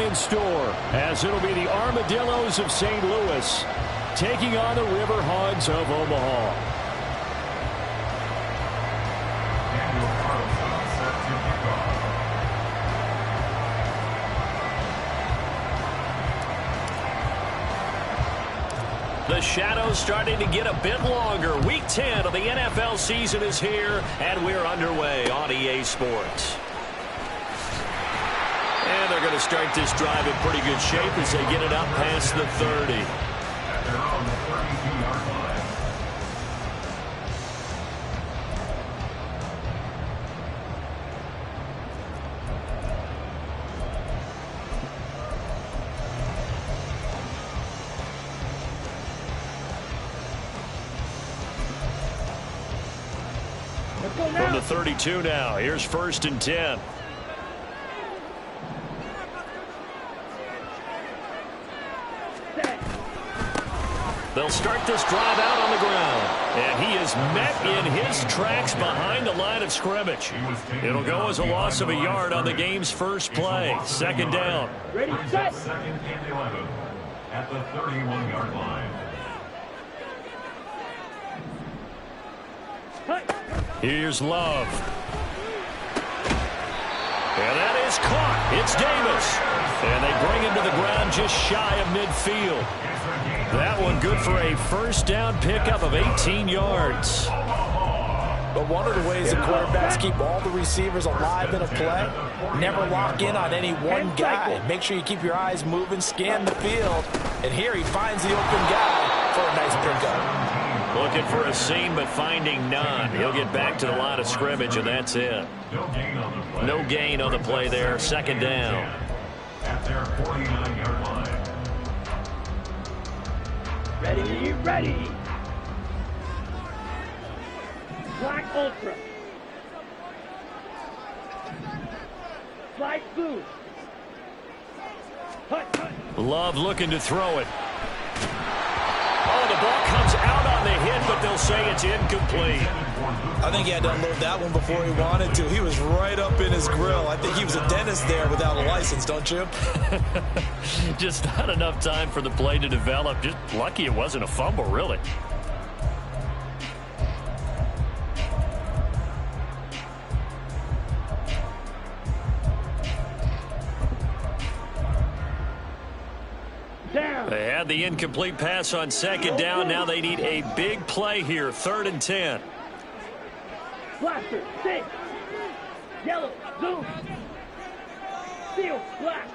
in store, as it'll be the Armadillos of St. Louis taking on the River Hogs of Omaha. The shadow's starting to get a bit longer. Week 10 of the NFL season is here, and we're underway on EA Sports. And they're going to start this drive in pretty good shape as they get it up past the 30. They're on the 32-yard line. From the 32 now, here's 1st and 10. They'll start this drive out on the ground. And he is met in his tracks behind the line of scrimmage. It'll go as a loss of a yard on the game's first play. 2nd down. Ready, set. 2nd and 11 at the 31-yard line. Here's Love. And that is caught. It's Davis. And they bring him to the ground just shy of midfield. That one good for a 1st down pickup of 18 yards. But one of the ways the quarterbacks keep all the receivers alive in a play, never lock in on any one guy. Make sure you keep your eyes moving, scan the field. And here he finds the open guy for a nice pickup. Looking for a seam, but finding none. He'll get back to the line of scrimmage, and that's it. No gain on the play there. 2nd down. At their 49-yard line. Ready, ready. Black Ultra. Slide blue. Hut, hut. Love looking to throw it. Oh, the ball comes out on the hit, but they'll say it's incomplete. I think he had to unload that one before he wanted to. He was right up in his grill. I think he was a dentist there without a license, don't you? Just not enough time for the play to develop. Just lucky it wasn't a fumble, really. They had the incomplete pass on 2nd down. Now they need a big play here. 3rd and 10. Blaster, 6. Yellow, zoom. Steel, black.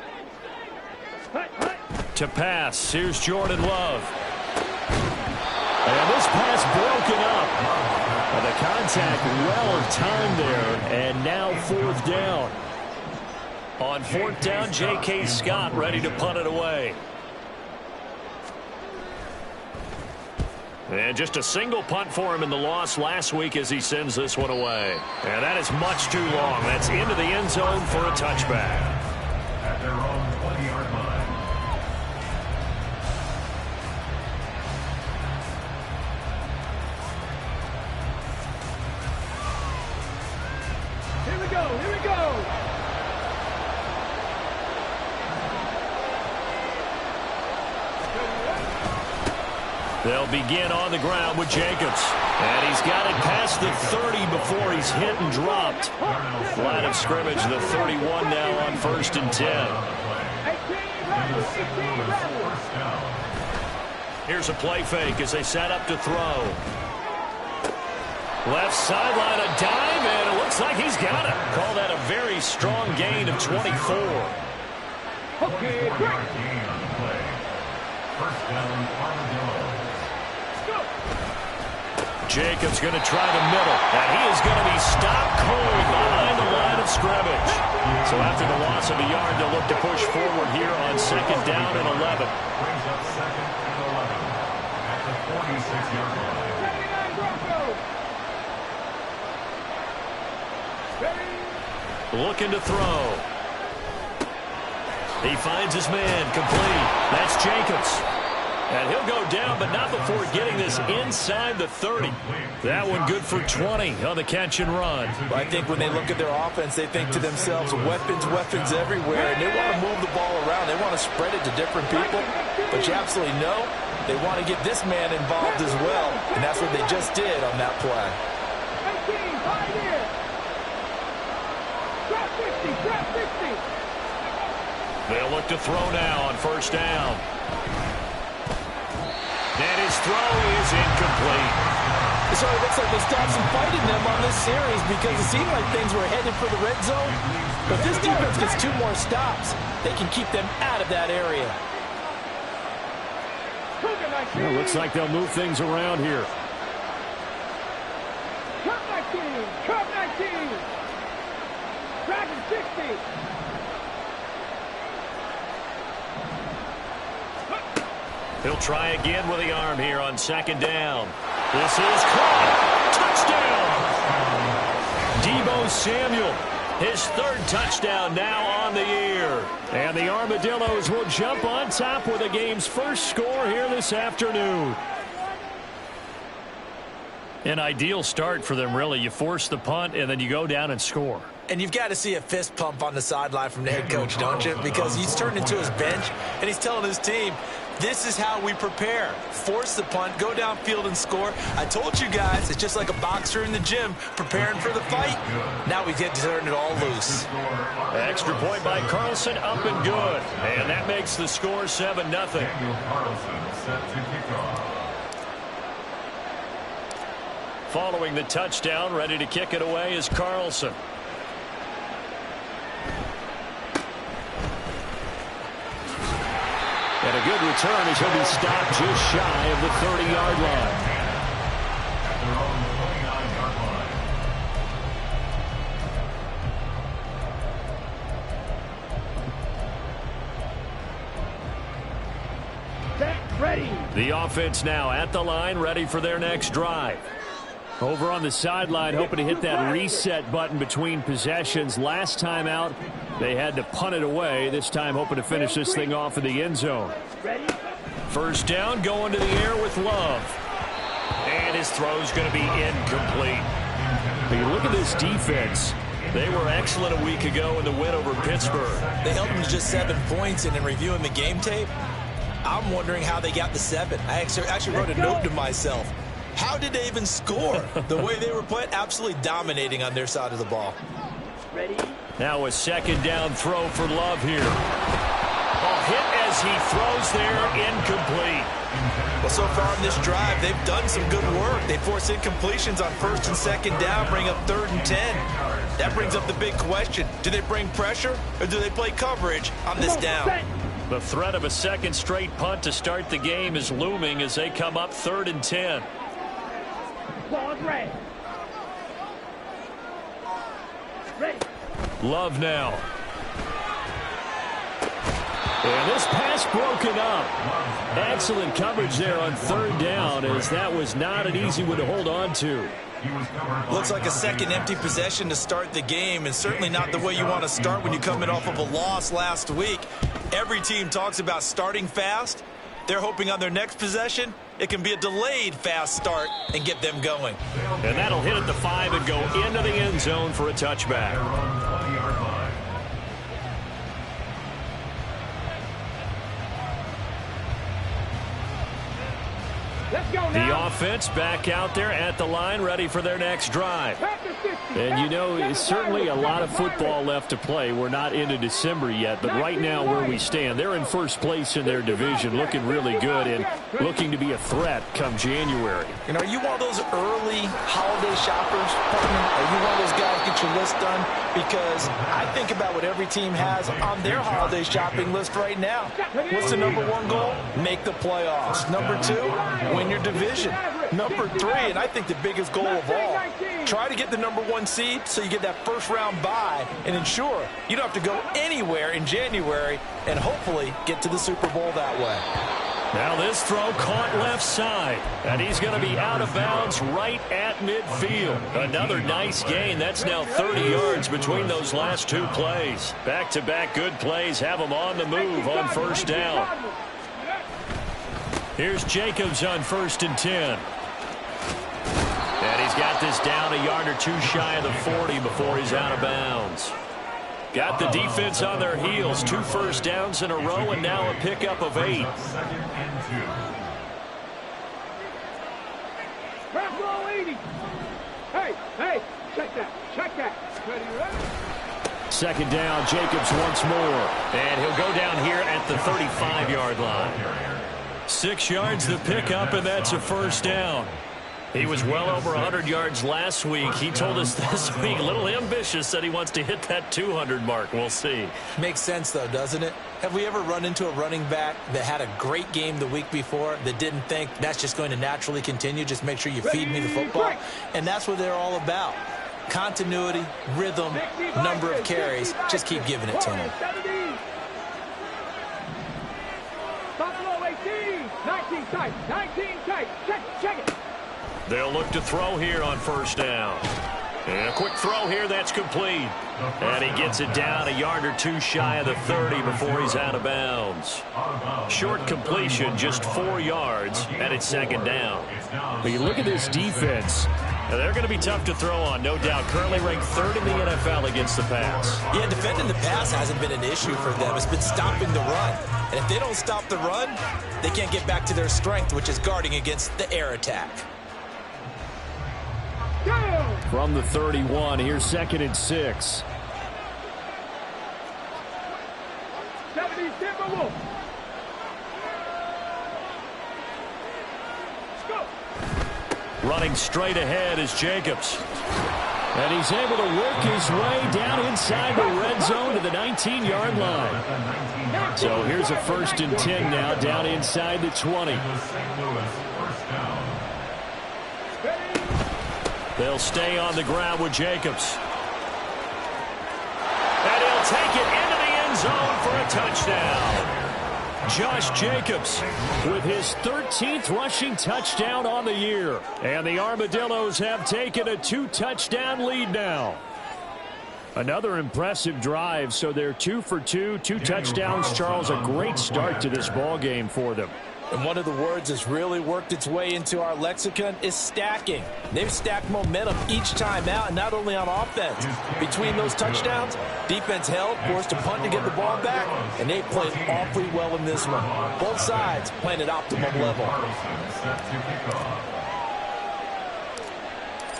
Hut, hut. To pass. Here's Jordan Love. And this pass broken up. And the contact well timed there. And now 4th down. On 4th down, J.K. Scott ready to punt it away. And just a single punt for him in the loss last week as he sends this one away. And that is much too long. That's into the end zone for a touchback. At their own 20-yard line. Here we go, here we go. They'll begin on the ground with Jacobs. And he's got it past the 30 before he's hit and dropped. Line of scrimmage, the 31 now on 1st and 10. Here's a play fake as they set up to throw. Left sideline, a dive, and it looks like he's got it. Call that a very strong gain of 24. Okay, gain on the play. 1st down, Armadillo. Jacobs going to try the middle, and he is going to be stopped cold behind the line of scrimmage. So after the loss of a yard, they'll look to push forward here on 2nd down and 11. Brings up 2nd and 11 at the 46-yard line. 79 Bronco. Looking to throw. He finds his man, complete. That's Jacobs. And he'll go down, but not before getting this inside the 30. That one good for 20 on the catch and run. I think when they look at their offense, they think to themselves, weapons, weapons everywhere, and they want to move the ball around. to spread it to different people, but you absolutely know they want to get this man involved as well, and that's what they just did on that play. 18, high here. Drop 60, drop 60. They'll look to throw now on first down. And his throw is incomplete. So it looks like they stopped some fighting them on this series because it seemed like things were headed for the red zone. But this defense gets 2 more stops. They can keep them out of that area. Well, looks like they'll move things around here. Drop 19, drop 19. Dragon 60. He'll try again with the arm here on second down. This is caught. Touchdown! Deebo Samuel, his 3rd touchdown now on the year. And the Armadillos will jump on top with the game's first score here this afternoon. An ideal start for them, really. You force the punt, and then you go down and score. And you've got to see a fist pump on the sideline from the head coach, don't you? Because he's turned into his bench, and he's telling his team, this is how we prepare. Force the punt, go downfield and score. I told you guys, it's just like a boxer in the gym preparing for the fight. Now we get to turn it all loose. Extra point by Carlson, up and good. And that makes the score 7-0. Following the touchdown, ready to kick it away is Carlson. And a good return as he'll be stopped just shy of the 30-yard line. At their own 29-yard line. Set, ready. The offense now at the line, ready for their next drive. Over on the sideline, hoping to hit that reset button between possessions. Last time out, they had to punt it away. This time hoping to finish this thing off in the end zone. Ready. First down, going to the air with Love. And his throw's going to be incomplete. But you look at this defense. They were excellent a week ago in the win over Pittsburgh. They held them to just 7 points, and in reviewing the game tape, I'm wondering how they got the 7. I actually wrote a note to myself. How did they even score? The way they were playing, absolutely dominating on their side of the ball. Ready. Now a second down throw for Love here. A hit as he throws there, incomplete. Well, so far in this drive, they've done some good work. They force incompletions on 1st and 2nd down, bring up 3rd and 10. That brings up the big question. Do they bring pressure or do they play coverage on this down? The threat of a second straight punt to start the game is looming as they come up 3rd and 10. Pause red. Ready. Love now. And this pass broken up. Excellent coverage there on 3rd down, as that was not an easy one to hold on to. Looks like a second empty possession to start the game, and certainly not the way you want to start when you come in off of a loss last week. Every team talks about starting fast. They're hoping on their next possession, it can be a delayed fast start and get them going. And that'll hit at the 5 and go into the end zone for a touchback. Let's go now. The offense back out there at the line, ready for their next drive. And you know, it's certainly a lot of football left to play. We're not into December yet, but right now where we stand, they're in first place in their division, looking really good and looking to be a threat come January. And are you one of those early holiday shoppers, partner? Are you one of those guys get your list done? Because I think about what every team has on their holiday shopping list right now. What's the #1 goal? Make the playoffs. #2, win your division. #3, and I think the biggest goal of all, try to get the #1 seed so you get that first round bye and ensure you don't have to go anywhere in January and hopefully get to the Super Bowl that way. Now this throw caught left side, and he's going to be out of bounds right at midfield. Another nice gain. That's now 30 yards between those last 2 plays. Back-to-back good plays have them on the move on first down. Here's Jacobs on 1st and 10. And he's got this down a yard or 2 shy of the 40 before he's out of bounds. Got the defense on their heels. 2 first downs in a row and now a pickup of 8. Second and 2. Press roll 80. Hey, check that. Ready? Second down, Jacobs once more. And he'll go down here at the 35-yard line. 6 yards the pickup, and that's a first down. He was well over 100 yards last week. He told us this week, a little ambitious, said he wants to hit that 200 mark. We'll see. Makes sense, though, doesn't it? Have we ever run into a running back that had a great game the week before that didn't think that's just going to naturally continue? Just make sure you feed me the football. And that's what they're all about. Continuity, rhythm, number of carries. Just keep giving it to him. Buffalo 18. 19 tight. Check it. They'll look to throw here on first down. And a quick throw here, that's complete. And he gets it down a yard or 2 shy of the 30 before he's out of bounds. Short completion, just 4 yards, and it's second down. But you look at this defense. They're going to be tough to throw on, no doubt. Currently ranked 3rd in the NFL against the pass. Yeah, defending the pass hasn't been an issue for them. It's been stopping the run. And if they don't stop the run, they can't get back to their strength, which is guarding against the air attack. From the 31, here's 2nd and 6. 70 Timberwolves. Running straight ahead is Jacobs. And he's able to work his way down inside the red zone to the 19-yard line. So here's a 1st and 10 now down inside the 20. They'll stay on the ground with Jacobs. And he'll take it into the end zone for a touchdown. Josh Jacobs with his 13th rushing touchdown on the year. And the Armadillos have taken a 2-touchdown lead now. Another impressive drive, so they're 2 for 2, 2 touchdowns. Charles, a great start to this ball game for them. And one of the words that's really worked its way into our lexicon is stacking. They've stacked momentum each time out, and not only on offense. Between those touchdowns, defense held, forced a punt to get the ball back, and they played awfully well in this one. Both sides playing at optimum level.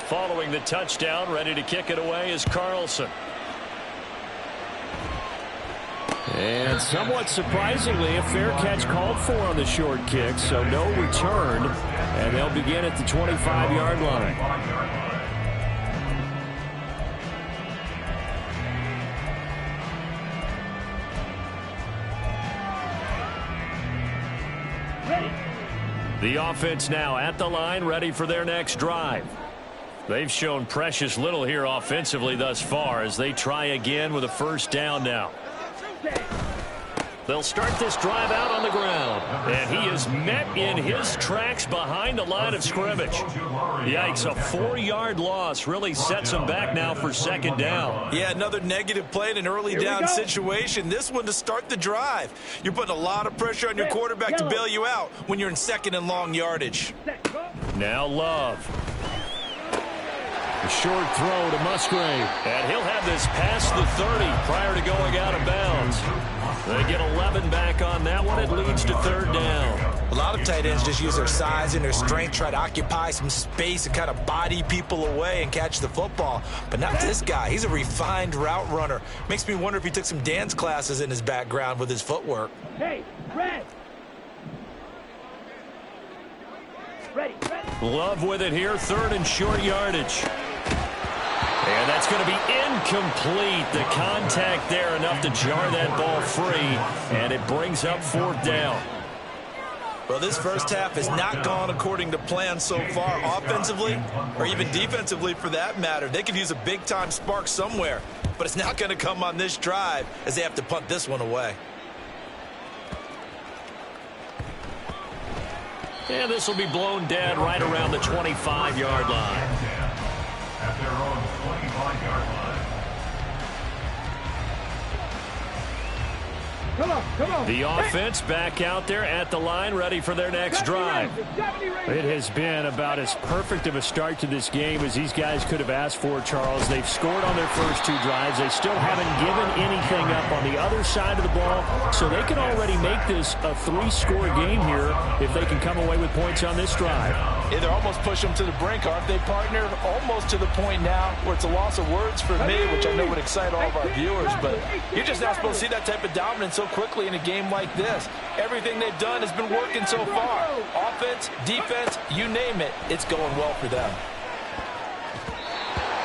Following the touchdown, ready to kick it away is Carlson. And somewhat surprisingly, a fair catch called for on the short kick, so no return, and they'll begin at the 25-yard line. Ready. The offense now at the line, ready for their next drive. They've shown precious little here offensively thus far as they try again with a first down now. They'll start this drive out on the ground. And he is met in his tracks behind the line of scrimmage. Yikes, a 4-yard loss really sets him back now for second down. Yeah, another negative play in an early down situation. This one to start the drive. You're putting a lot of pressure on your quarterback to bail you out when you're in 2nd and long yardage. Now Love. A short throw to Musgrave. And he'll have this past the 30 prior to going out of bounds. They get 11 back on that one. It leads to 3rd down. A lot of tight ends just use their size and their strength, try to occupy some space and kind of body people away and catch the football. But not this guy. He's a refined route runner. Makes me wonder if he took some dance classes in his background with his footwork. Hey, Red. Ready. Love with it here, 3rd and short yardage. And that's going to be incomplete. The contact there enough to jar that ball free, and it brings up 4th down. Well, this first half has not gone according to plan so far offensively or even defensively for that matter. They could use a big-time spark somewhere, but it's not going to come on this drive as they have to punt this one away. And this will be blown dead right around the 25-yard line. At their own 25-yard line. Come on. The offense back out there at the line, ready for their next drive. It has been about as perfect of a start to this game as these guys could have asked for, Charles. They've scored on their first 2 drives. They still haven't given anything up on the other side of the ball, so they can already make this a 3-score game here if they can come away with points on this drive. Either almost push them to the brink, or if they partner almost to the point now where it's a loss of words for me, which I know would excite all of our viewers, but you're just not supposed to see that type of dominance so quickly in a game like this. Everything they've done has been working so far. Offense, defense, you name it, it's going well for them.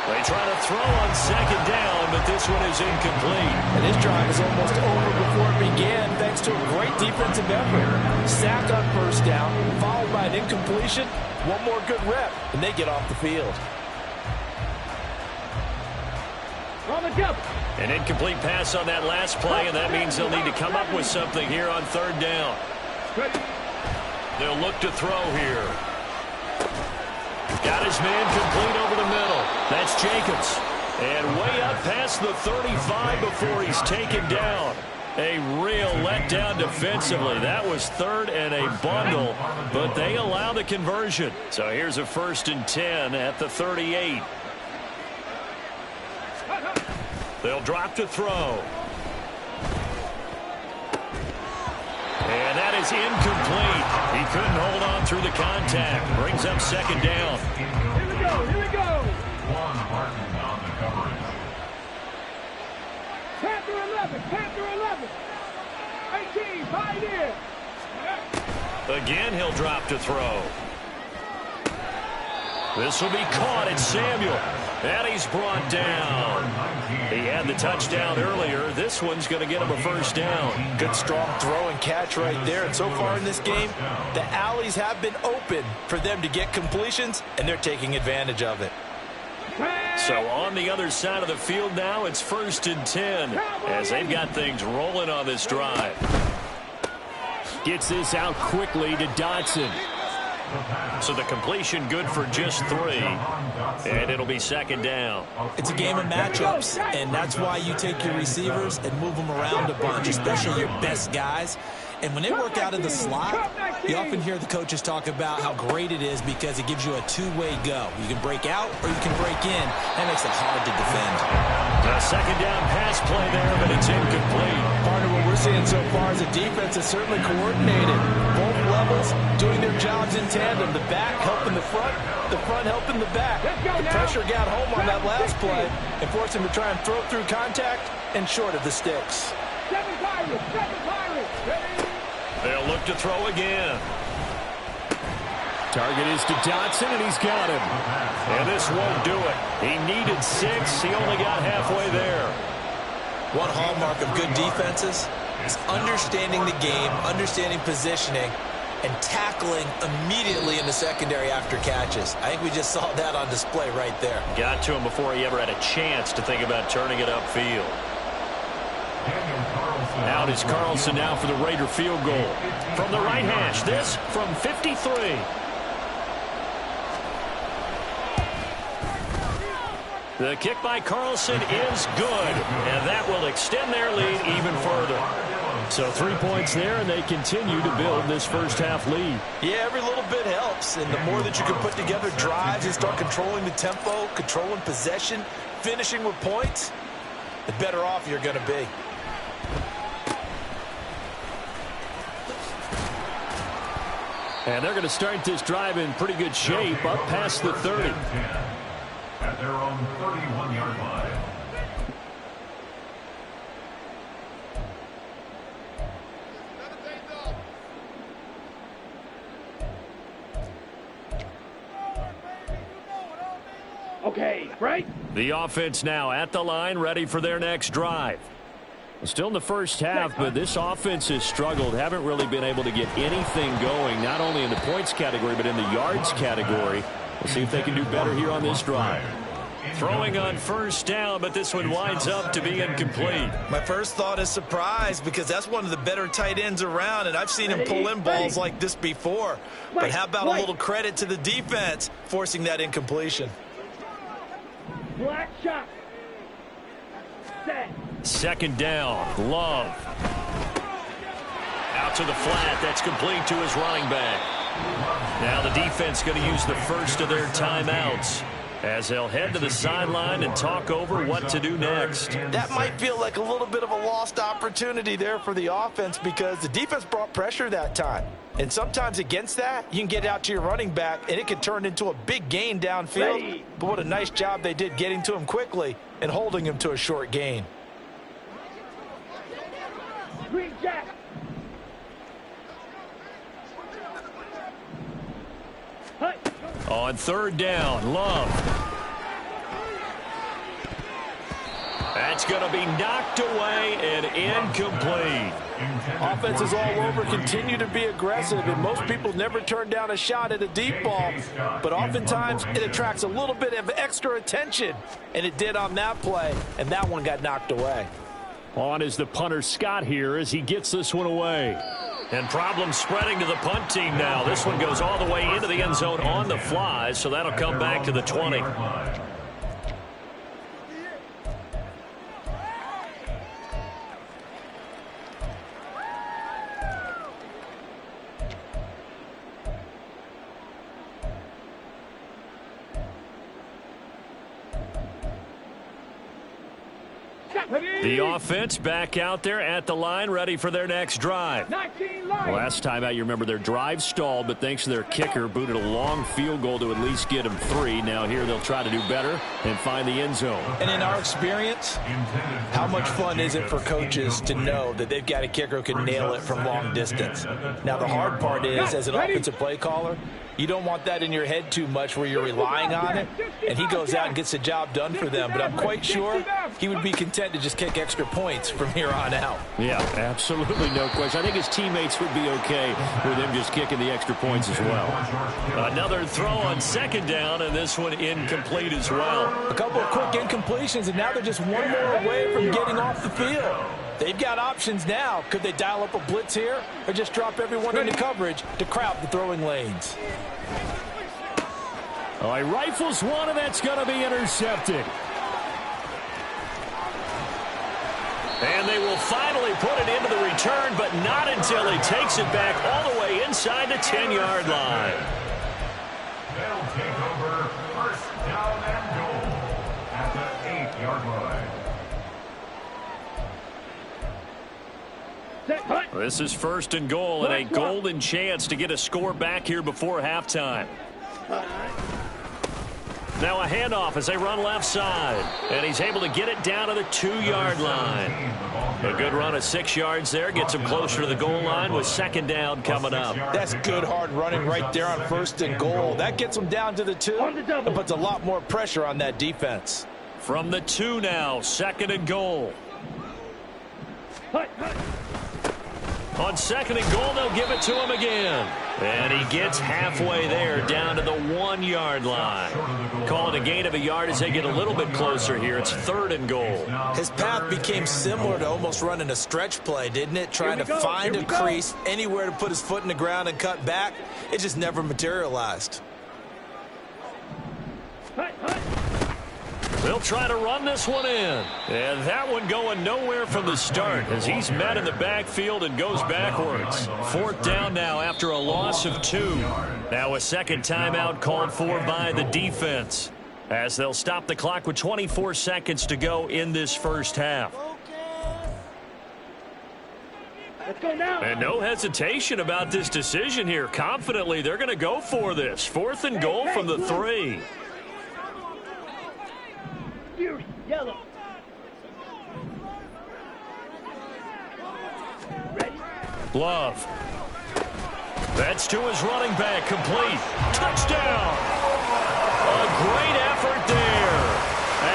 They try to throw on second down, but this one is incomplete. And this drive is almost over before it began, thanks to a great defensive effort. Sack on first down, followed by an incompletion. One more good rep, and they get off the field. On the jump. An incomplete pass on that last play, and that means they'll need to come up with something here on third down. They'll look to throw here. Got his man complete over the middle. That's Jacobs. And way up past the 35 before he's taken down. A real letdown defensively. That was third and a bundle, but they allow the conversion. So here's a 1st and 10 at the 38. They'll drop to throw. And that is incomplete. He couldn't hold on through the contact. Brings up second down. Here we go. One Martin on the coverage. Panther 11. 18, 5 in. Again, he'll drop to throw. This will be caught. It's Samuel. And he's brought down. He had the touchdown earlier. This one's going to get him a first down. Good, strong throw and catch right there. And so far in this game, the alleys have been open for them to get completions, and they're taking advantage of it. So on the other side of the field now, it's 1st and 10 as they've got things rolling on this drive. Gets this out quickly to Dotson. So the completion good for just 3, and it'll be second down. It's a game of matchups, and that's why you take your receivers and move them around a bunch, especially your best guys. And when they work out of the slot, you often hear the coaches talk about how great it is because it gives you a 2-way go. You can break out or you can break in. That makes it hard to defend. A second down pass play there, but it's incomplete. Partner, what we're seeing so far is a defense that's certainly coordinated. Both levels doing their jobs in tandem. The back helping the front helping the back. The pressure got home on that last play and forced him to try and throw through contact and short of the sticks. 7 Pirates. They'll look to throw again. Target is to Dotson, and he's got him. And this won't do it. He needed 6. He only got halfway there. One hallmark of good defenses is understanding the game, understanding positioning, and tackling immediately in the secondary after catches. I think we just saw that on display right there. Got to him before he ever had a chance to think about turning it upfield. Out is Carlson now for the Raider field goal. From the right hash, this from 53. The kick by Carlson is good, and that will extend their lead even further. So 3 points there, and they continue to build this first half lead. Yeah, every little bit helps, and the more that you can put together drives and start controlling the tempo, controlling possession, finishing with points, the better off you're going to be. And they're going to start this drive in pretty good shape, up past the 30. At their own 31-yard line. Okay, right? The offense now at the line, ready for their next drive. Still in the first half, but this offense has struggled. Haven't really been able to get anything going, not only in the points category, but in the yards category. We'll see if they can do better here on this drive. Throwing on first down, but this one winds up to be incomplete. My first thought is surprise because that's one of the better tight ends around, and I've seen him pull in balls like this before. But how about a little credit to the defense forcing that incompletion? Black shot. Set. Second down, Love. out to the flat. That's complete to his running back. Now the defense going to use the first of their timeouts as they'll head to the sideline and talk over what to do next. That might feel like a little bit of a lost opportunity there for the offense because the defense brought pressure that time. And sometimes against that, you can get out to your running back, and it can turn into a big gain downfield. But what a nice job they did getting to him quickly and holding him to a short gain. Green Jack. On third down, Love. That's going to be knocked away and incomplete. Offenses all over continue to be aggressive, and most people never turn down a shot at a deep ball. But oftentimes, it attracts a little bit of extra attention, and it did on that play, and that one got knocked away. On is the punter Scott here as he gets this one away. And problems spreading to the punt team now. This one goes all the way into the end zone on the fly, so that'll come back to the 20. The offense back out there at the line, ready for their next drive. Last time out, you remember their drive stalled, but thanks to their kicker, booted a long field goal to at least get them 3. Now here they'll try to do better and find the end zone. And in our experience, how much fun is it for coaches to know that they've got a kicker who can nail it from long distance? Now the hard part is, as an offensive play caller, you don't want that in your head too much where you're relying on it, and he goes out and gets the job done for them. But I'm quite sure he would be content to just kick extra points from here on out. Yeah, absolutely no question. I think his teammates would be okay with him just kicking the extra points as well. Another throw on second down, and this one incomplete as well. A couple of quick incompletions, and now they're just one more away from getting off the field. They've got options now. Could they dial up a blitz here or just drop everyone into coverage to crowd the throwing lanes? Oh, he rifles one, and that's going to be intercepted. And they will finally put it into the return, but not until he takes it back all the way inside the 10-yard line. They'll take over first down and goal at the 8-yard line. This is first and goal and a golden chance to get a score back here before halftime. Now a handoff as they run left side. And he's able to get it down to the 2-yard line. A good run of 6 yards there. Gets him closer to the goal line with second down coming up. That's good hard running right there on first and goal. That gets them down to the 2 and puts a lot more pressure on that defense. From the 2 now, second and goal. On second and goal, they'll give it to him again. And he gets halfway there, down to the 1-yard line. Call it a gain of a yard as they get a little bit closer here. It's third and goal. His path became similar to almost running a stretch play, didn't it? Trying to find a crease, anywhere to put his foot in the ground and cut back. It just never materialized. They'll try to run this one in. And that one going nowhere from the start as he's met in the backfield and goes backwards. Fourth down now after a loss of 2. Now a second timeout called for by the defense as they'll stop the clock with 24 seconds to go in this first half. Let's go now. And no hesitation about this decision here. Confidently, they're going to go for this. Fourth and goal from the 3. Yellow. Ready? Love. That's to his running back. Complete. Touchdown. A great effort there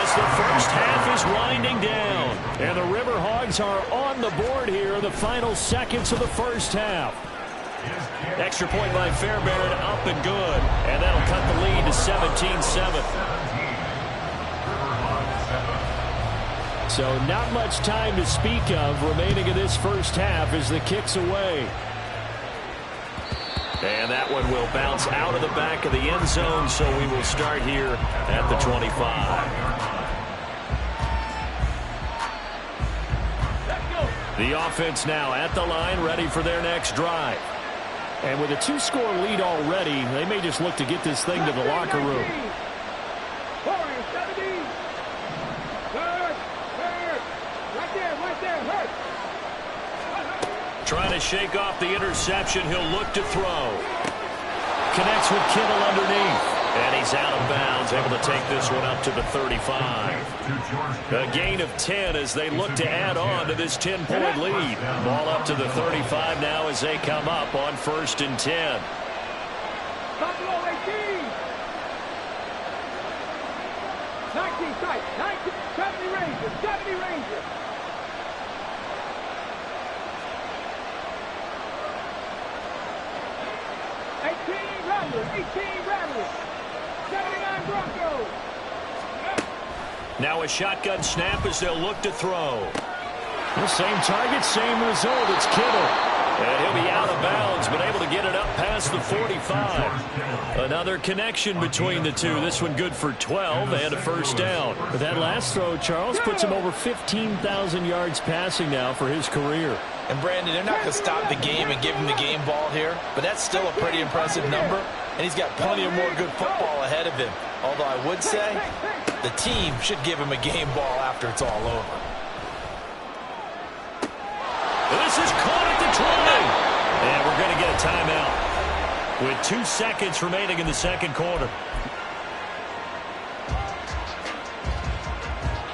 as the first half is winding down. And the Riverhogs are on the board here in the final seconds of the first half. Extra point by Fairbairn, up and good. And that'll cut the lead to 17-7. So not much time to speak of remaining in this first half as the kick's away. And that one will bounce out of the back of the end zone, so we will start here at the 25. The offense now at the line, ready for their next drive. And with a 2-score lead already, they may just look to get this thing to the locker room. Trying to shake off the interception. He'll look to throw. Connects with Kittle underneath. And he's out of bounds, able to take this one up to the 35. A gain of 10 as they look to add on to this 10-point lead. Ball up to the 35 now as they come up on 1st and 10. Buffalo 18. 19 tight. 19. 70 Rangers. 70 Rangers. Rattlers. 18 Rattlers. 79 Broncos. Now a shotgun snap as they'll look to throw. The same target, same result. It's Kittle. And he'll be out of bounds, but able to get it up past the 45. Another connection between the two. This one good for 12 and a first down. But that last throw, Charles, puts him over 15,000 yards passing now for his career. And Brandon, they're not going to stop the game and give him the game ball here, but that's still a pretty impressive number, and he's got plenty of more good football ahead of him. Although I would say the team should give him a game ball after it's all over. This is caught at the 20. And we're going to get a timeout with 2 seconds remaining in the second quarter.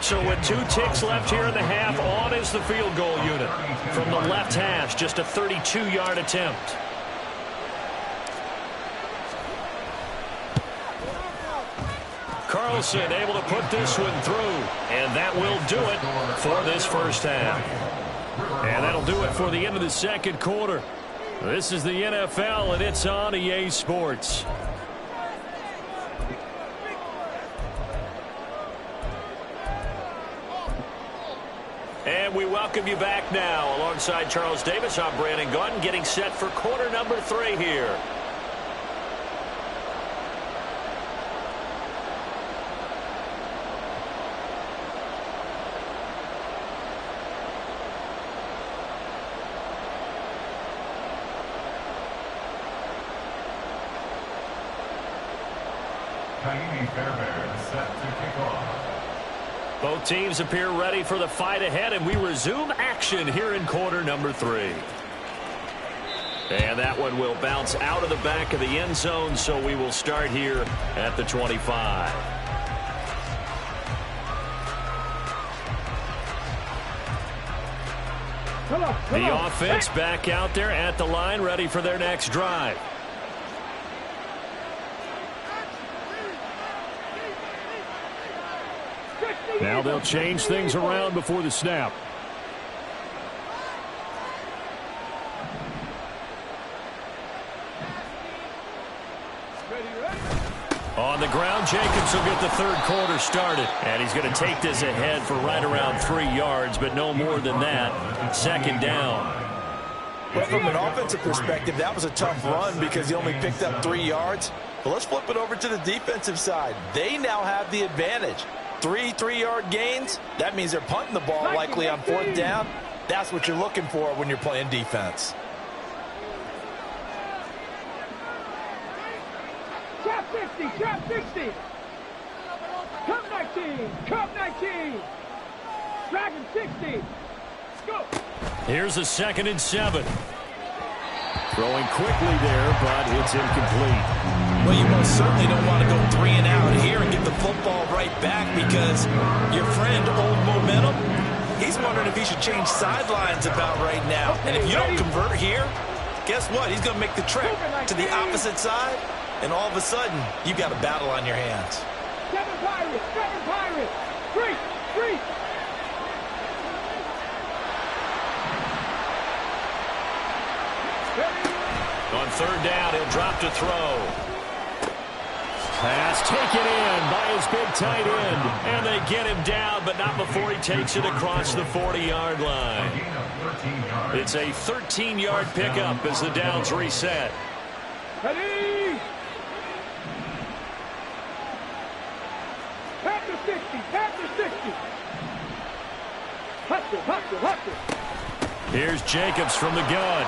So with 2 ticks left here in the half, on is the field goal unit. From the left hash, just a 32-yard attempt. Carlson able to put this one through. And that will do it for this first half. And that'll do it for the end of the second quarter. This is the NFL, and it's on EA Sports. And we welcome you back now. Alongside Charles Davis, I'm Brandon Gaudin, getting set for quarter number 3 here. Set to kick off. Both teams appear ready for the fight ahead, and we resume action here in quarter number 3. And that one will bounce out of the back of the end zone, so we will start here at the 25. The offense back out there at the line, ready for their next drive. Now they'll change things around before the snap. On the ground, Jacobs will get the third quarter started. And he's going to take this ahead for right around 3 yards, but no more than that. Second down. Well, from an offensive perspective, that was a tough run because he only picked up 3 yards. But let's flip it over to the defensive side. They now have the advantage. 3 3-yard gains, that means they're punting the ball likely on 4th down. That's what you're looking for when you're playing defense. Trap 50, trap 60. Cup 19, cup 19. Dragon 60. Go. Here's a 2nd and 7. Throwing quickly there, but it's incomplete. Well, you most certainly don't want to go 3 and out here and get the football right back because your friend, Old Momentum, he's wondering if he should change sidelines about right now. And if you don't convert here, guess what? He's going to make the trek to the opposite side, and all of a sudden, you've got a battle on your hands. 7 Pirates, 7 Pirates. 3. On 3rd down, he'll drop to throw. Pass taken in by his big tight end. And they get him down, but not before he takes it across the 40-yard line. It's a 13-yard pickup as the downs reset. Ready. Panther 60, Panther 60. Hustle. Here's Jacobs from the gun.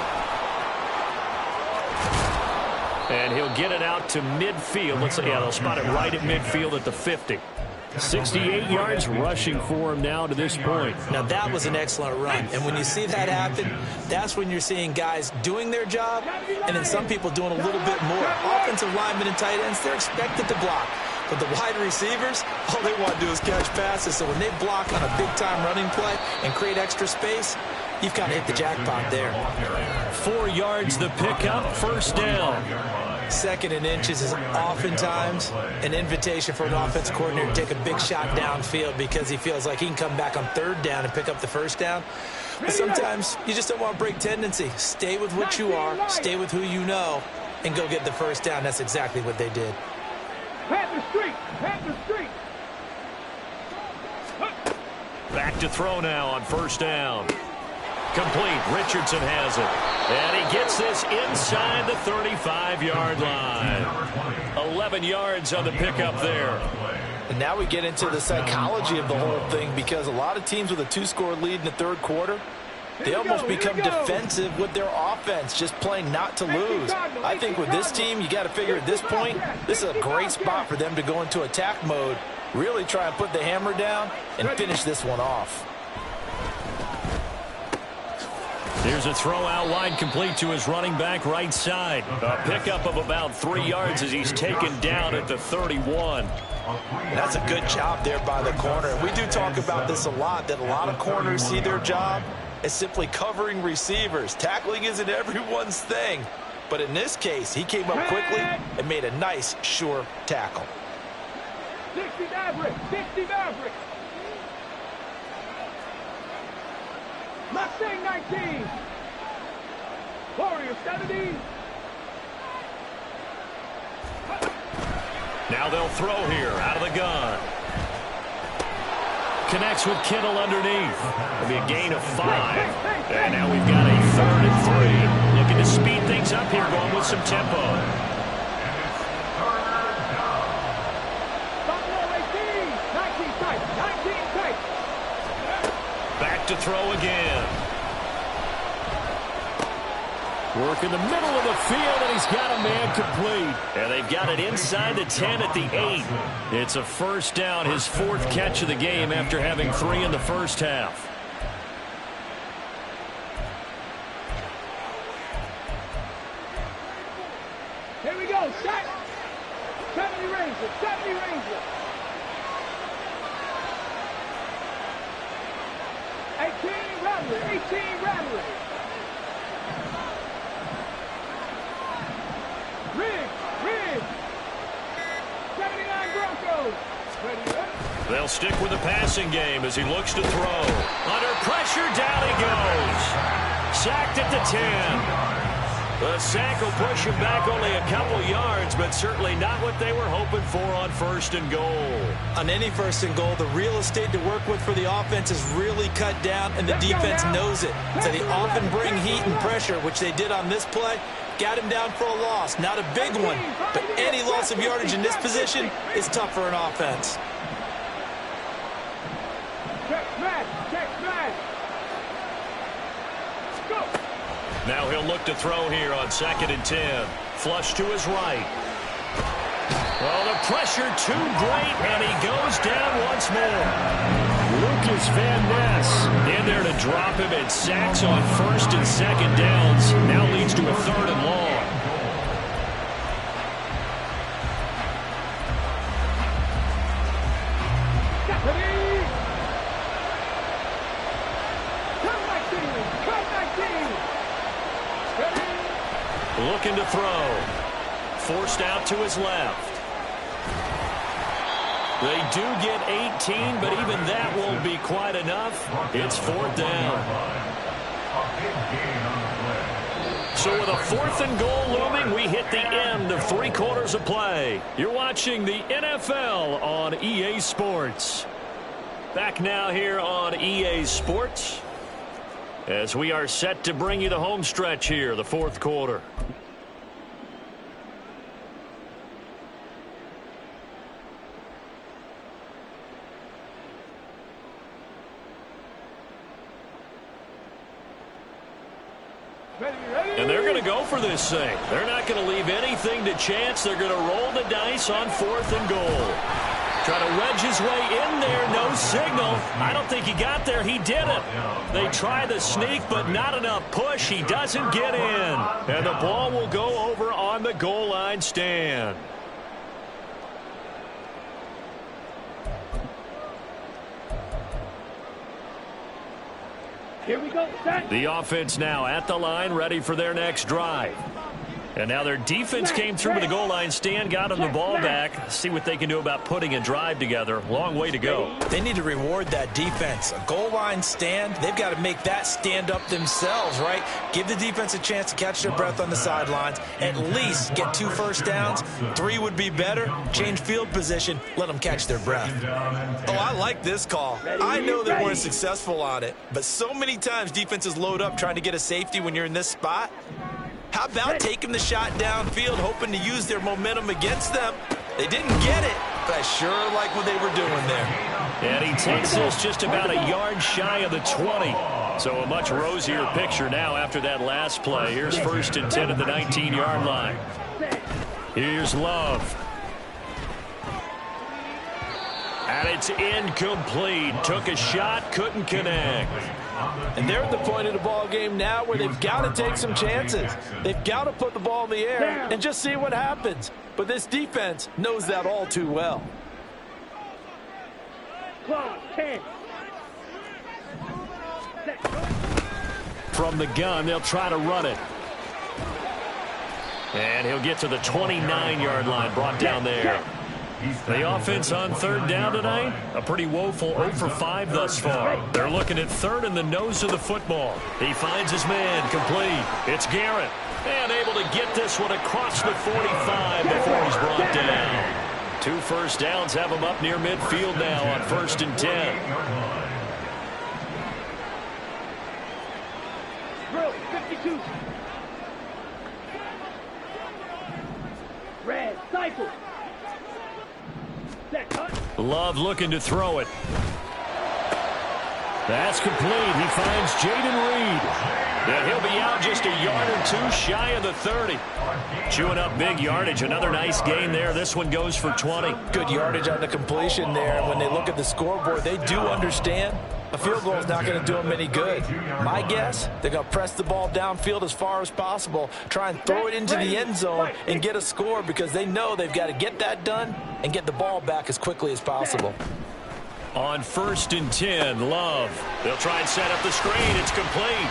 And he'll get it out to midfield. They'll spot it right at midfield at the 50. 68 yards rushing for him now to this point. Now, that was an excellent run. And when you see that happen, that's when you're seeing guys doing their job and then some people doing a little bit more. Offensive linemen and tight ends, they're expected to block. But the wide receivers, all they want to do is catch passes. So when they block on a big-time running play and create extra space, you've kind of hit the jackpot there. 4 yards the pickup, first down. Second and inches is oftentimes an invitation for an offense coordinator to take a big shot downfield because he feels like he can come back on third down and pick up the first down. But sometimes you just don't want to break tendency. Stay with what you are, stay with who you know, and go get the first down. That's exactly what they did. Panther Street! Panther Street! Back to throw now on first down. Complete. Richardson has it. And he gets this inside the 35-yard line. 11 yards on the pickup there. And now we get into the psychology of the whole thing because a lot of teams with a 2-score lead in the third quarter, they almost become defensive with their offense, just playing not to lose. I think with this team, you got to figure at this point, this is a great spot for them to go into attack mode, really try and put the hammer down and finish this one off. Here's a throw out wide, complete to his running back right side. A pickup of about 3 yards as he's taken down at the 31. That's a good job there by the corner. We do talk about this a lot, that a lot of corners see their job as simply covering receivers. Tackling isn't everyone's thing. But in this case, he came up quickly and made a nice, sure tackle. 60 Maverick! 60 Maverick! Mustang 19! Warrior 70! Now they'll throw here out of the gun. Connects with Kittle underneath. It'll be a gain of 5. And now we've got a 3rd and 3. Looking to speed things up here, going with some tempo. Buffalo 18! 19 tight! 19 tight! Back to throw again. Work in the middle of the field, and he's got a man complete. And they've got it inside the 10 at the 8. It's a first down, his 4th catch of the game after having 3 in the first half. Here we go, set! 70 Rangers, 70 Rangers! 18 Rattler, 18 Rattler! Rig! 79 Broncos! Ready up? They'll stick with the passing game as he looks to throw. Under pressure, down he goes. Sacked at the 10. The sack will push him back only a couple yards, but certainly not what they were hoping for on 1st and goal. On any 1st and goal, the real estate to work with for the offense is really cut down, and the defense knows it. So they often bring heat and pressure, which they did on this play. Got him down for a loss. Not a big one, but any loss of yardage in this position is tough for an offense. Check smash! Go! Now he'll look to throw here on 2nd and 10. Flush to his right. Well, the pressure too great, and he goes down once more. Lucas Van Ness In there to drop him, and sacks on 1st and 2nd downs. Now leads to a 3rd and long. Stephanie! Cut 19! Ready? Looking to throw. Forced out to his left. They do get 18, but even that won't be quite enough. It's 4th down. So with a 4th and goal looming, we hit the end of 3 quarters of play. You're watching the NFL on EA Sports. Back now here on EA Sports as we are set to bring you the home stretch here, the 4th quarter. going to go for this thing. They're not going to leave anything to chance. They're going to roll the dice on 4th and goal. Try to wedge his way in there. No signal. I don't think he got there. He didn't. They try the sneak, but not enough push. He doesn't get in. And the ball will go over on the goal line stand. Here we go, set. The offense now at the line, ready for their next drive. And now their defense came through with the goal line stand, got them the ball back. See what they can do about putting a drive together. Long way to go. They need to reward that defense. A goal line stand, they've got to make that stand up themselves, right? Give the defense a chance to catch their breath on the sidelines. At least get 2 first downs. 3 would be better. Change field position. Let them catch their breath. Oh, I like this call. I know they weren't successful on it, but so many times defenses load up trying to get a safety when you're in this spot. How about taking the shot downfield, hoping to use their momentum against them? They didn't get it, but I sure like what they were doing there. And he takes this just about a yard shy of the 20. So a much rosier picture now after that last play. Here's 1st and 10 at the 19-yard line. Here's Love. And it's incomplete. Took a shot, couldn't connect. And they're at the point of the ball game now where they've got to take some chances. They've got to put the ball in the air and just see what happens. But this defense knows that all too well. Close, 10. From the gun, they'll try to run it. And he'll get to the 29-yard line, brought down there. The offense on 3rd down tonight, a pretty woeful 0 for 5 thus far. They're looking at 3rd and the nose of the football. He finds his man, complete. It's Garrett. And able to get this one across the 45 before he's brought down. 2 first downs have him up near midfield now on 1st and 10. Drill, 52. Red, cycle. Love looking to throw it. That's complete. He finds Jaden Reed. And he'll be out just a yard or 2 shy of the 30. Chewing up big yardage. Another nice gain there. This one goes for 20. Good yardage on the completion there. And when they look at the scoreboard, they do understand a field goal is not going to do them any good. My guess, they're going to press the ball downfield as far as possible, try and throw it into the end zone and get a score because they know they've got to get that done and get the ball back as quickly as possible. On 1st and 10, Love. They'll try and set up the screen. It's complete.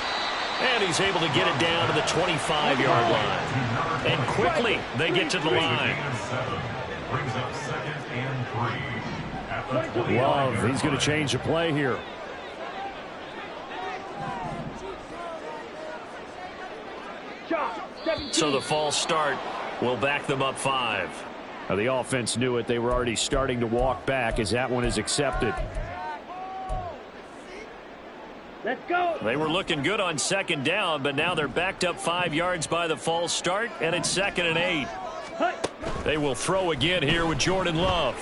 And he's able to get it down to the 25-yard line. And quickly, they get to the line. Love, he's going to change the play here. So the false start will back them up 5. Now the offense knew it. They were already starting to walk back as that one is accepted. Let's go. They were looking good on 2nd down, but now they're backed up 5 yards by the false start, and it's 2nd and 8. They will throw again here with Jordan Love.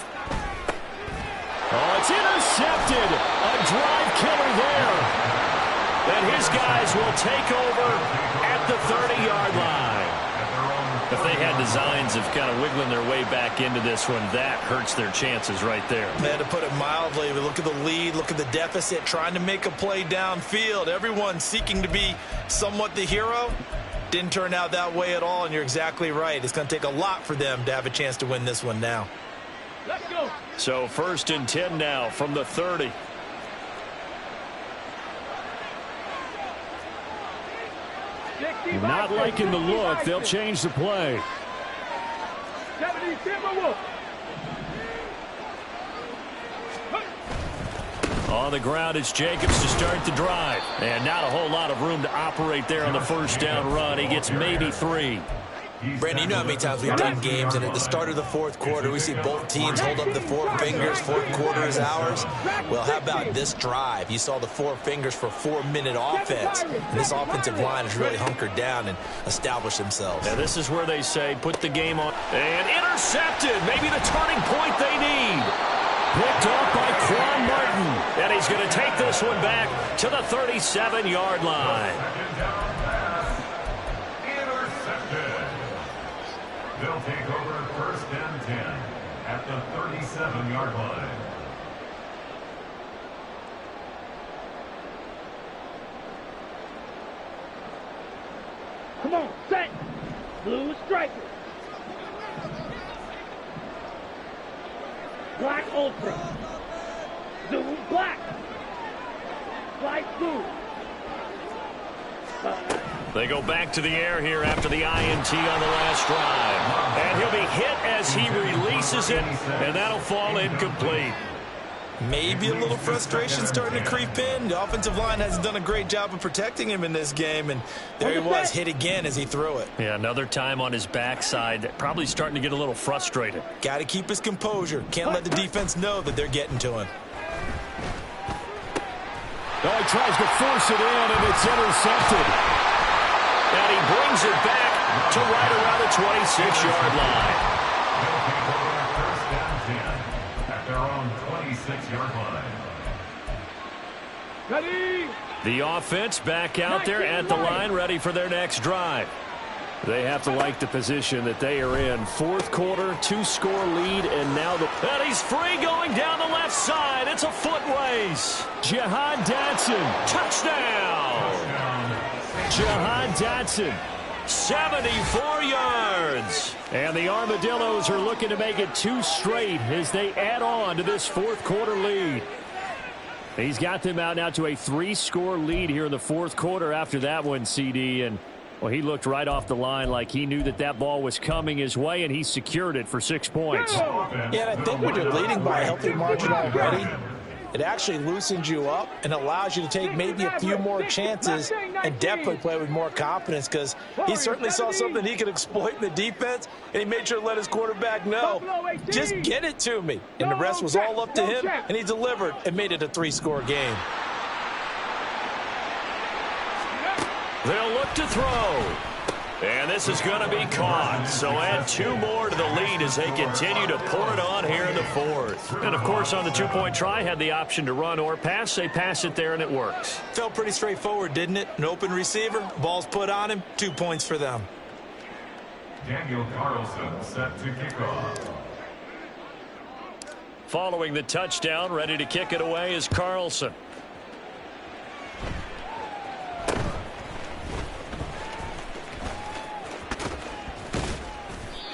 Oh, it's intercepted. A drive killer there. And his guys will take over at the 30-yard line. If they had designs of kind of wiggling their way back into this one, that hurts their chances right there. They had to put it mildly. Look at the lead, look at the deficit, trying to make a play downfield. Everyone seeking to be somewhat the hero. Didn't turn out that way at all, and you're exactly right. It's going to take a lot for them to have a chance to win this one now. Let's go. So 1st and 10 now from the 30. Not liking the look. They'll change the play. 70 Timberwolves. On the ground, it's Jacobs to start the drive. And not a whole lot of room to operate there on the 1st down run. He gets maybe 3. Brandon, you know how many times we've done games, and at the start of the 4th quarter, we see both teams hold up the 4 fingers, 4th quarter is ours. Well, how about this drive? You saw the 4 fingers for 4-minute offense. And this offensive line has really hunkered down and established themselves. Now, this is where they say put the game on. And intercepted. Maybe the turning point they need. Picked off by Quan Martin. And he's going to take this one back to the 37-yard line. They'll take over first and 10 at the 37-yard line. Come on, set. Blue striker. Black ultra. Zoom black. Light blue. They go back to the air here after the INT on the last drive. And he'll be hit as he releases it, and that'll fall incomplete. Maybe a little frustration starting to creep in. The offensive line hasn't done a great job of protecting him in this game, and there he was, hit again as he threw it. Yeah, another time on his backside, probably starting to get a little frustrated. Got to keep his composure. Can't let the defense know that they're getting to him. Oh, he tries to force it in, and it's intercepted. And he brings it back to right around the 26-yard line. They'll take over first and 10 at their own 26-yard line. Ready? The offense back out there at the line, ready for their next drive. They have to like the position that they are in. Fourth quarter, 2-score lead, and now And he's free going down the left side. It's a foot race. Jahan Dotson. Touchdown. Jahan Dotson. 74 yards. And the Armadillos are looking to make it 2 straight as they add on to this fourth quarter lead. He's got them out now to a 3-score lead here in the fourth quarter after that one, CD. And, well, he looked right off the line like he knew that that ball was coming his way, and he secured it for 6 points. Yeah, and I think when you're leading by a healthy margin already, it actually loosens you up and allows you to take maybe a few more chances and definitely play with more confidence, because he certainly saw something he could exploit in the defense, and he made sure to let his quarterback know, just get it to me. And the rest was all up to him, and he delivered and made it a 3-score game. They'll look to throw. And this is going to be caught. So add 2 more to the lead as they continue to pour it on here in the fourth. And, of course, on the 2-point try, had the option to run or pass. They pass it there, and it works. Felt pretty straightforward, didn't it? An open receiver, ball's put on him, 2 points for them. Daniel Carlson set to kick off. Following the touchdown, ready to kick it away is Carlson.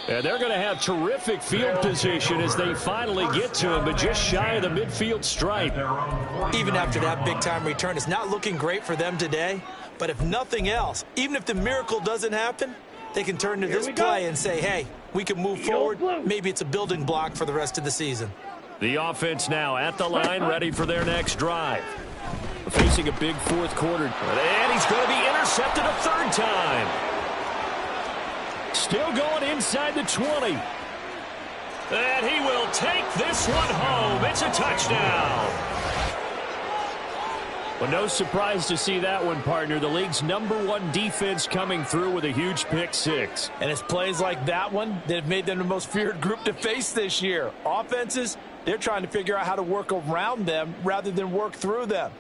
And they're going to have terrific field position as they finally get to him, but just shy of the midfield stripe. Even after that big-time return, it's not looking great for them today. But if nothing else, even if the miracle doesn't happen, they can turn to this play and say, hey, we can move forward. Maybe it's a building block for the rest of the season. The offense now at the line, ready for their next drive. Facing a big fourth quarter. And he's going to be intercepted a 3rd time. Still going inside the 20. And he will take this one home. It's a touchdown. Well, no surprise to see that one, partner. The league's #1 defense coming through with a huge pick 6. And it's plays like that one that have made them the most feared group to face this year. Offenses, they're trying to figure out how to work around them rather than work through them.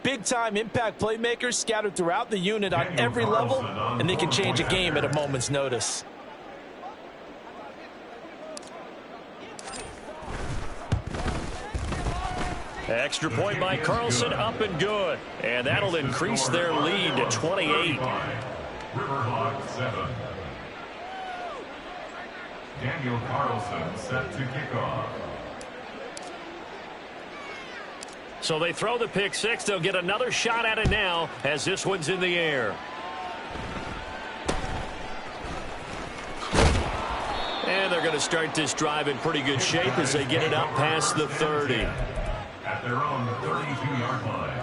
Big-time impact playmakers scattered throughout the unit on every level, and they can change a game at a moment's notice. Extra point by Carlson, up and good. And that'll increase their lead to 28. Riverhawk 7. Daniel Carlson set to kick off. So they throw the pick 6. They'll get another shot at it now as this one's in the air. And they're going to start this drive in pretty good shape as they get it up past the 30. At their own 32-yard line.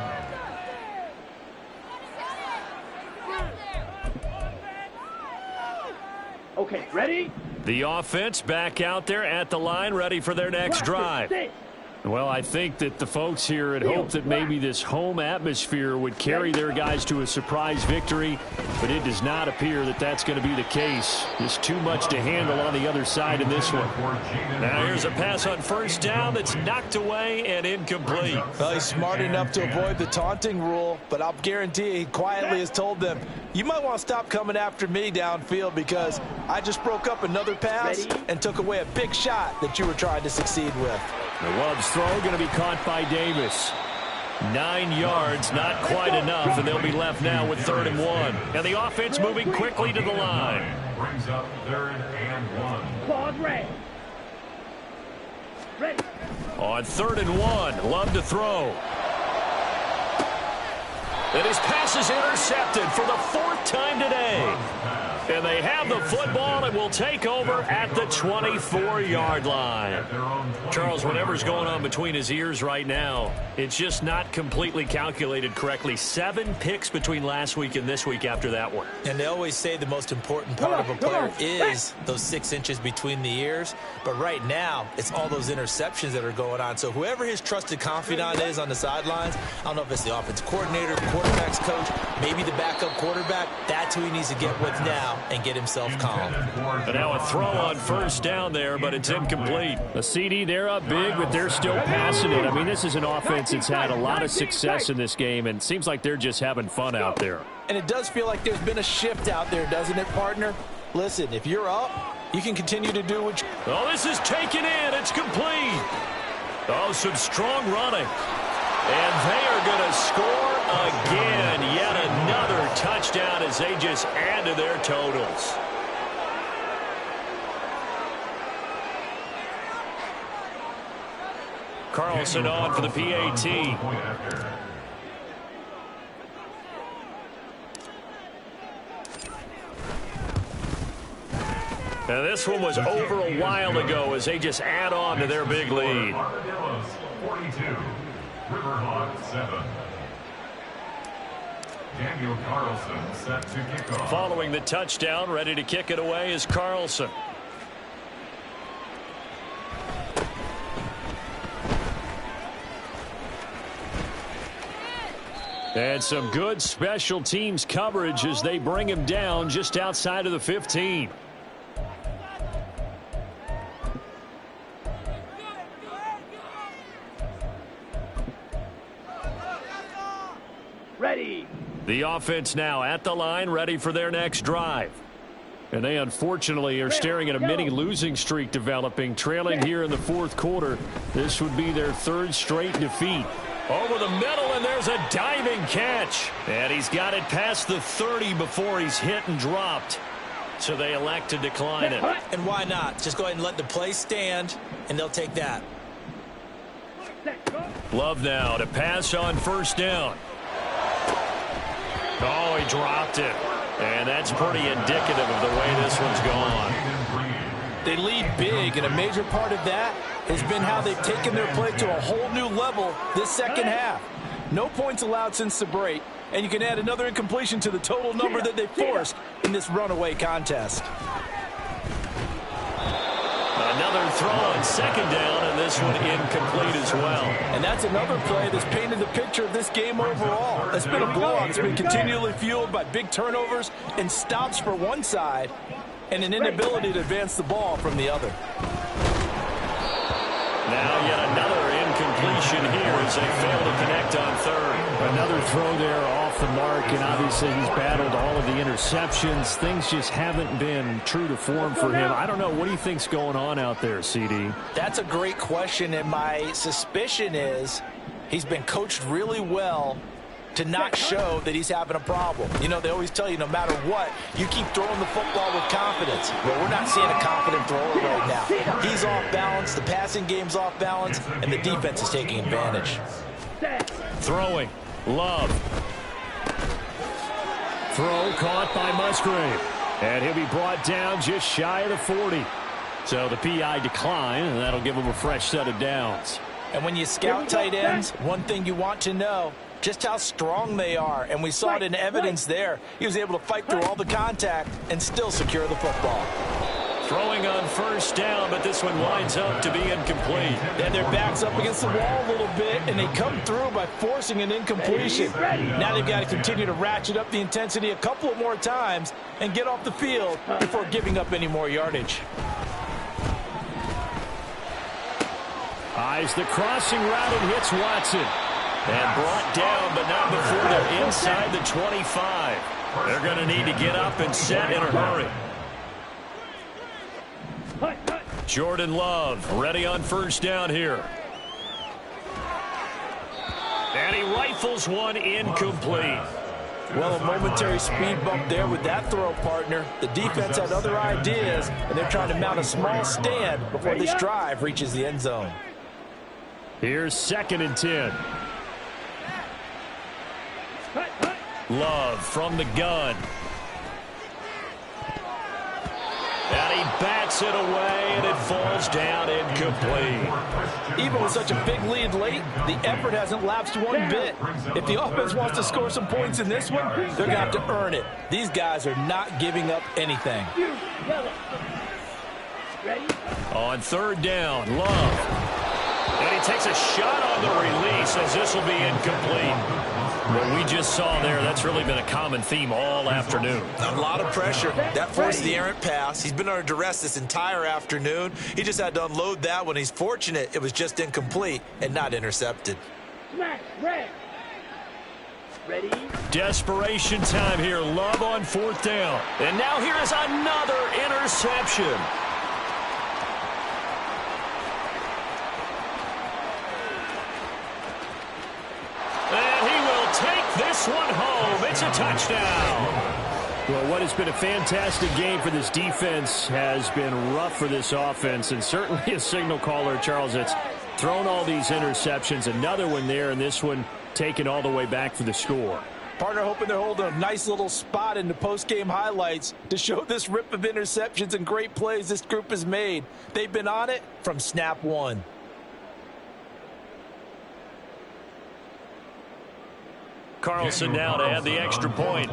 Okay, ready? The offense back out there at the line, ready for their next drive. Well, I think that the folks here had hoped that maybe this home atmosphere would carry their guys to a surprise victory, but it does not appear that that's going to be the case. Just too much to handle on the other side in this one. Now here's a pass on first down that's knocked away and incomplete. Well, he's smart enough to avoid the taunting rule, but I'll guarantee he quietly has told them, you might want to stop coming after me downfield because I just broke up another pass and took away a big shot that you were trying to succeed with. The Love's throw going to be caught by Davis. 9 yards, not quite enough, and they'll be left now with 3rd and 1. And the offense moving quickly to the line. Brings up 3rd and 1. Claws red. Ready. On 3rd and 1, Love to throw. And his pass is intercepted for the 4th time today. And they have the football and will take over at the 24-yard line. Charles, whatever's going on between his ears right now, it's just not completely calculated correctly. 7 picks between last week and this week after that one. And they always say the most important part of a player is those 6 inches between the ears. But right now, it's all those interceptions that are going on. So whoever his trusted confidant is on the sidelines, I don't know if it's the offense coordinator, the quarterback's coach, maybe the backup quarterback, that's who he needs to get with now and get himself calm. And now a throw on first down there, but it's incomplete. A CD, they're up big, but they're still passing it. I mean, this is an offense that's had a lot of success in this game, and it seems like they're just having fun out there. And it does feel like there's been a shift out there, doesn't it, partner? Listen, if you're up, you can continue to do what you... Oh, this is taken in. It's complete. Oh, some strong running. And they are going to score again. Yet another touchdown as they just add to their totals. Carlson on for the PAT. Now this one was over a while ago as they just add on to their big lead. 42, Riverhawk 7. Daniel Carlson set to kick off. Following the touchdown, ready to kick it away is Carlson. And some good special teams coverage as they bring him down just outside of the 15. Ready. The offense now at the line, ready for their next drive. And they unfortunately are staring at a mini losing streak developing, trailing here in the 4th quarter. This would be their 3rd straight defeat. Over the middle, and there's a diving catch. And he's got it past the 30 before he's hit and dropped. So they elect to decline it. And why not? Just go ahead and let the play stand, and they'll take that. Love now to pass on first down. Oh, he dropped it. And that's pretty indicative of the way this one's gone. They lead big, and a major part of that has been how they've taken their play to a whole new level this second half. No points allowed since the break, and you can add another incompletion to the total number that they forced in this runaway contest. Another throw on second down, and this one incomplete as well. And that's another play that's painted the picture of this game overall. It's been a blowout. It's been continually fueled by big turnovers and stops for one side and an inability to advance the ball from the other. Now yet another incompletion here as they fail to connect on 3rd. Another throw there off the mark, and obviously he's battled all of the interceptions. Things just haven't been true to form for him. I don't know. What do you think's going on out there, CD? That's a great question, and my suspicion is he's been coached really well to not show that he's having a problem. You know, they always tell you no matter what, you keep throwing the football with confidence. Well, we're not seeing a confident thrower right now. He's off balance, the passing game's off balance, and the defense is taking advantage. Throwing. Love. Throw caught by Musgrave. And he'll be brought down just shy of the 40. So the PI decline, and that'll give him a fresh set of downs. And when you scout tight ends, one thing you want to know, just how strong they are. And we saw it in evidence there. He was able to fight through all the contact and still secure the football. Throwing on first down, but this one winds up to be incomplete. And their back's up against the wall a little bit, and they come through by forcing an incompletion. Now they've got to continue to ratchet up the intensity a couple of more times and get off the field before giving up any more yardage. Eyes the crossing route and hits Watson. And brought down, but not before they're inside the 25. They're going to need to get up and set in a hurry. Jordan Love ready on first down here. And he rifles one incomplete. Well, a momentary speed bump there with that throw, partner. The defense had other ideas, and they're trying to mount a small stand before this drive reaches the end zone. Here's 2nd and 10. Love from the gun. And he bats it away, and it falls down incomplete. Even with such a big lead late, the effort hasn't lapsed one bit. If the offense wants to score some points in this one, they're going to have to earn it. These guys are not giving up anything. On 3rd down, Love. And he takes a shot on the release as this will be incomplete. What we just saw there, that's really been a common theme all afternoon. A lot of pressure. That forced the errant pass. He's been under duress this entire afternoon. He just had to unload that one. He's fortunate it was just incomplete and not intercepted. Ready? Desperation time here. Love on 4th down. And now here is another interception. And he will take this one home. It's a touchdown. Well, what has been a fantastic game for this defense has been rough for this offense, and certainly a signal caller, Charles, that's thrown all these interceptions. Another one there, and this one taken all the way back for the score. Partner hoping they're holding a nice little spot in the post-game highlights to show this rip of interceptions and great plays this group has made. They've been on it from snap one. Carlson now to add the extra point.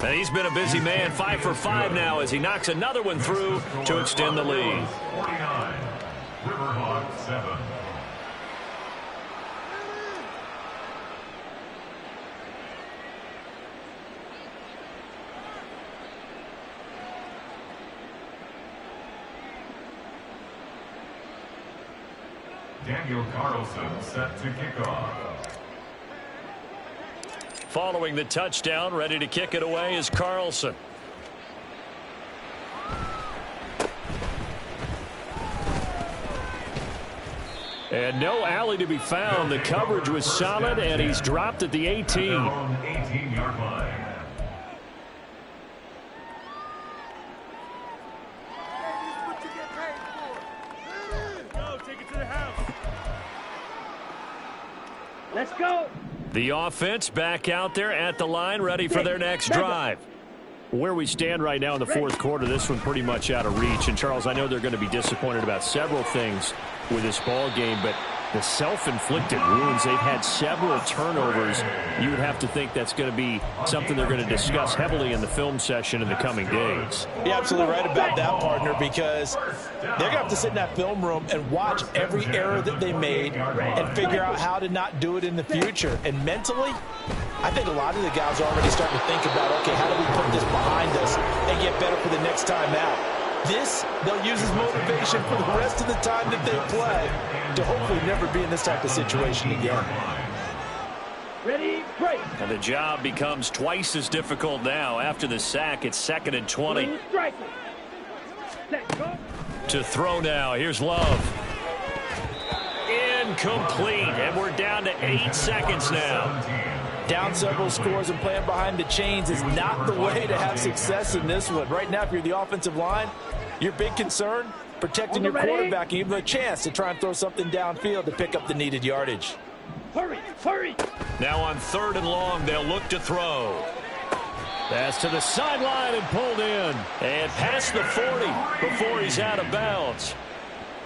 And he's been a busy man, 5 for 5 now as he knocks another one through to extend the lead. 49, Riverhawk 7. Daniel Carlson set to kick off. Following the touchdown, ready to kick it away is Carlson. And no alley to be found. The coverage was solid, and he's dropped at the 18. 18-yard line. Let's go. The offense back out there at the line, ready for their next drive. Where we stand right now in the 4th quarter, this one pretty much out of reach. And, Charles, I know they're going to be disappointed about several things with this ball game, but the self-inflicted wounds, they've had several turnovers. You would have to think that's going to be something they're going to discuss heavily in the film session in the coming days. You're absolutely right about that, partner, because they're going to have to sit in that film room and watch every error that they made and figure out how to not do it in the future. And mentally, I think a lot of the guys are already starting to think about, okay, how do we put this behind us and get better for the next time out? This, they'll use as motivation for the rest of the time that they play to hopefully never be in this type of situation again. Ready, break. And the job becomes twice as difficult now. After the sack, it's 2nd and 20. To throw now. Here's Love. Incomplete. And we're down to 8 seconds now. Down several scores and playing behind the chains is not the way to have success in this one. Right now, if you're the offensive line, your big concern, protecting your quarterback and giving him a chance to try and throw something downfield to pick up the needed yardage. Hurry, hurry. Now on 3rd and long, they'll look to throw. Pass to the sideline and pulled in. And past the 40 before he's out of bounds.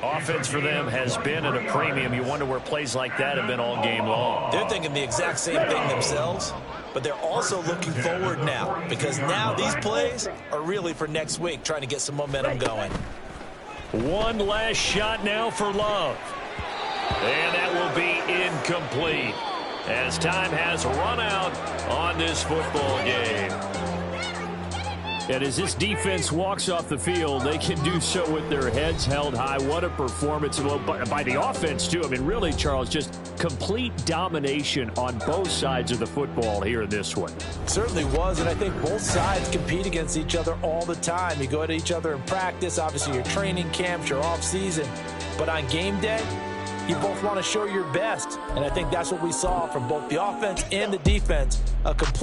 Offense for them has been at a premium. You wonder where plays like that have been all game long. They're thinking the exact same thing themselves, but they're also looking forward now because now these plays are really for next week, trying to get some momentum going. One last shot now for Love. And that will be incomplete as time has run out on this football game. And as this defense walks off the field, they can do so with their heads held high. What a performance by the offense, too. I mean, really, Charles, just complete domination on both sides of the football here in this one. Certainly was, and I think both sides compete against each other all the time. You go at each other in practice, obviously your training camps, your off-season. But on game day, you both want to show your best. And I think that's what we saw from both the offense and the defense, a complete